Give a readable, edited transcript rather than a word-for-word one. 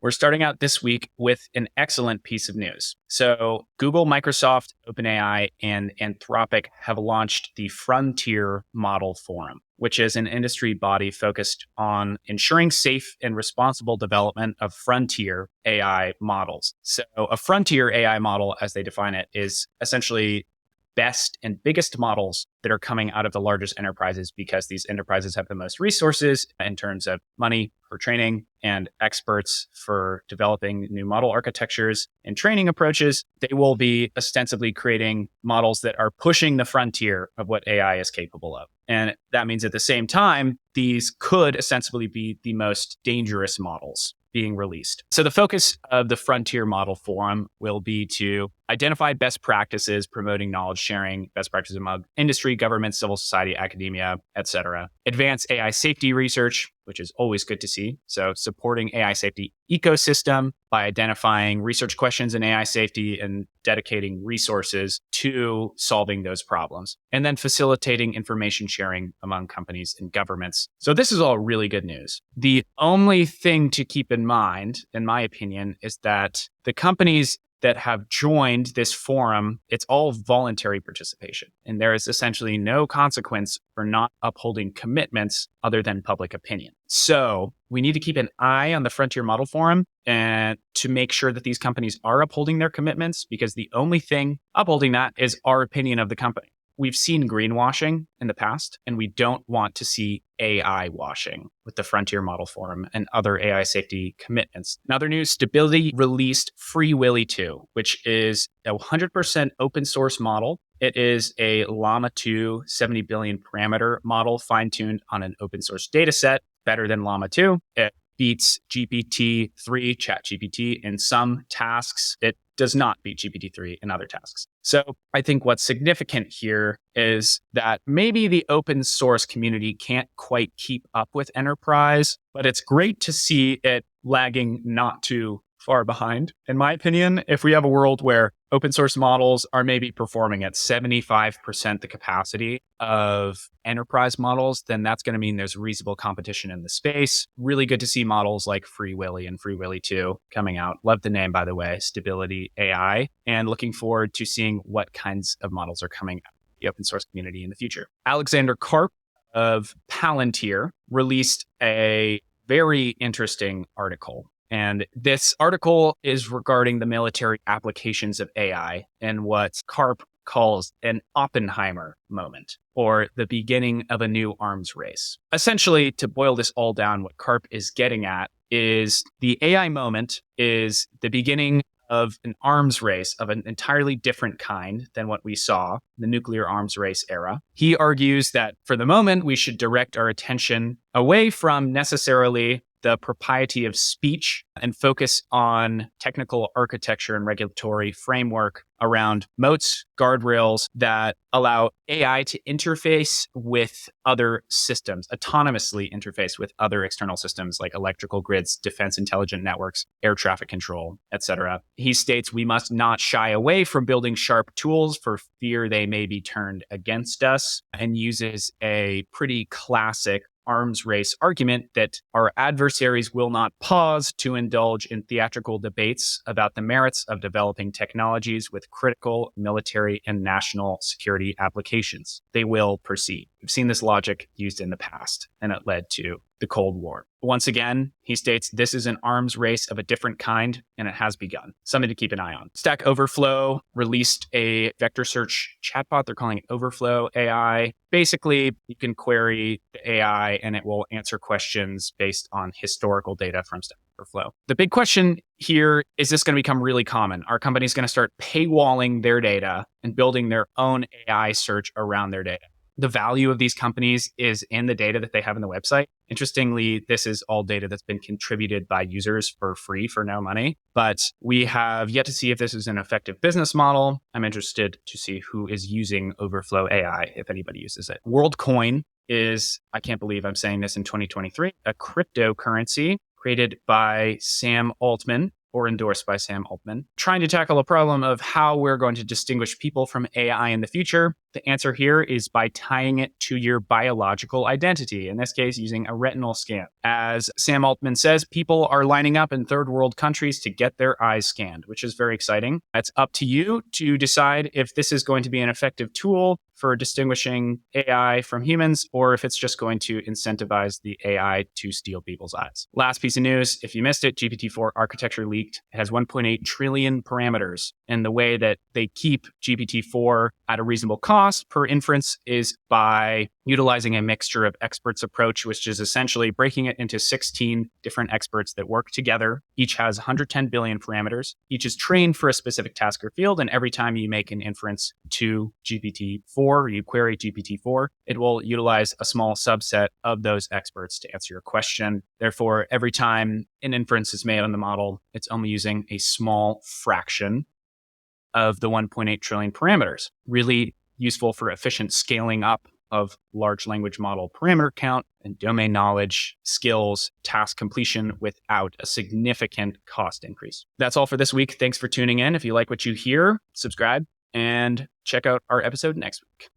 We're starting out this week with an excellent piece of news. So, Google, Microsoft, OpenAI, and Anthropic have launched the Frontier Model Forum, which is an industry body focused on ensuring safe and responsible development of frontier AI models. So, a frontier AI model, as they define it, is essentially best and biggest models that are coming out of the largest enterprises because these enterprises have the most resources in terms of money for training and experts for developing new model architectures and training approaches. They will be ostensibly creating models that are pushing the frontier of what AI is capable of. And that means at the same time, these could ostensibly be the most dangerous models being released. So the focus of the Frontier Model Forum will be to identify best practices, promoting knowledge sharing, best practices among industry, government, civil society, academia, et cetera. Advance AI safety research, which is always good to see. So supporting AI safety ecosystem by identifying research questions in AI safety and dedicating resources to solving those problems. And then facilitating information sharing among companies and governments. So this is all really good news. The only thing to keep in mind, in my opinion, is that the companies that have joined this forum, it's all voluntary participation. And there is essentially no consequence for not upholding commitments other than public opinion. So we need to keep an eye on the Frontier Model Forum and to make sure that these companies are upholding their commitments, because the only thing upholding that is our opinion of the company. We've seen greenwashing in the past, and we don't want to see AI washing with the Frontier Model Forum and other AI safety commitments. In other news, Stability released Free Willy 2, which is a 100% open source model. It is a Llama 2 70 billion parameter model fine-tuned on an open source data set, better than Llama 2. It beats GPT-3, ChatGPT in some tasks. It does not beat GPT-3 in other tasks. So I think what's significant here is that maybe the open source community can't quite keep up with enterprise, but it's great to see it lagging not too far behind. In my opinion, if we have a world where open source models are maybe performing at 75% the capacity of enterprise models, then that's going to mean there's reasonable competition in the space. Really good to see models like Free Willy and Free Willy 2 coming out. Love the name, by the way, Stability AI, and looking forward to seeing what kinds of models are coming out of the open source community in the future. Alexander Karp of Palantir released a very interesting article. And this article is regarding the military applications of AI and what Karp calls an Oppenheimer moment, or the beginning of a new arms race. Essentially, to boil this all down, what Karp is getting at is the AI moment is the beginning of an arms race of an entirely different kind than what we saw in the nuclear arms race era. He argues that for the moment, we should direct our attention away from necessarily the propriety of speech and focus on technical architecture and regulatory framework around moats, guardrails that allow AI to interface with other systems, autonomously interface with other external systems like electrical grids, defense intelligent networks, air traffic control, etc. He states we must not shy away from building sharp tools for fear they may be turned against us, and uses a pretty classic arms race argument that our adversaries will not pause to indulge in theatrical debates about the merits of developing technologies with critical military and national security applications. They will proceed. We've seen this logic used in the past, and it led to the Cold War. Once again, he states this is an arms race of a different kind, and it has begun. Something to keep an eye on. Stack Overflow released a vector search chatbot. They're calling it OverflowAI. Basically, you can query the AI, and it will answer questions based on historical data from Stack Overflow. The big question here is this going to become really common? Are companies going to start paywalling their data and building their own AI search around their data? The value of these companies is in the data that they have in the website. Interestingly, this is all data that's been contributed by users for free for no money, but we have yet to see if this is an effective business model. I'm interested to see who is using Overflow AI, if anybody uses it. Worldcoin is, I can't believe I'm saying this in 2023, a cryptocurrency created by Sam Altman, or endorsed by Sam Altman. Trying to tackle a problem of how we're going to distinguish people from AI in the future, the answer here is by tying it to your biological identity, in this case, using a retinal scan. As Sam Altman says, people are lining up in third world countries to get their eyes scanned, which is very exciting. It's up to you to decide if this is going to be an effective tool for distinguishing AI from humans, or if it's just going to incentivize the AI to steal people's eyes. Last piece of news, if you missed it, GPT-4 architecture leaked. It has 1.8 trillion parameters, and the way that they keep GPT-4 at a reasonable cost per inference is by utilizing a mixture of experts approach, which is essentially breaking it into 16 different experts that work together. Each has 110 billion parameters. Each is trained for a specific task or field, and every time you make an inference to GPT-4, or you query GPT-4, it will utilize a small subset of those experts to answer your question. Therefore, every time an inference is made on the model, it's only using a small fraction of the 1.8 trillion parameters. Really useful for efficient scaling up of large language model parameter count and domain knowledge, skills, task completion without a significant cost increase. That's all for this week. Thanks for tuning in. If you like what you hear, subscribe and check out our episode next week.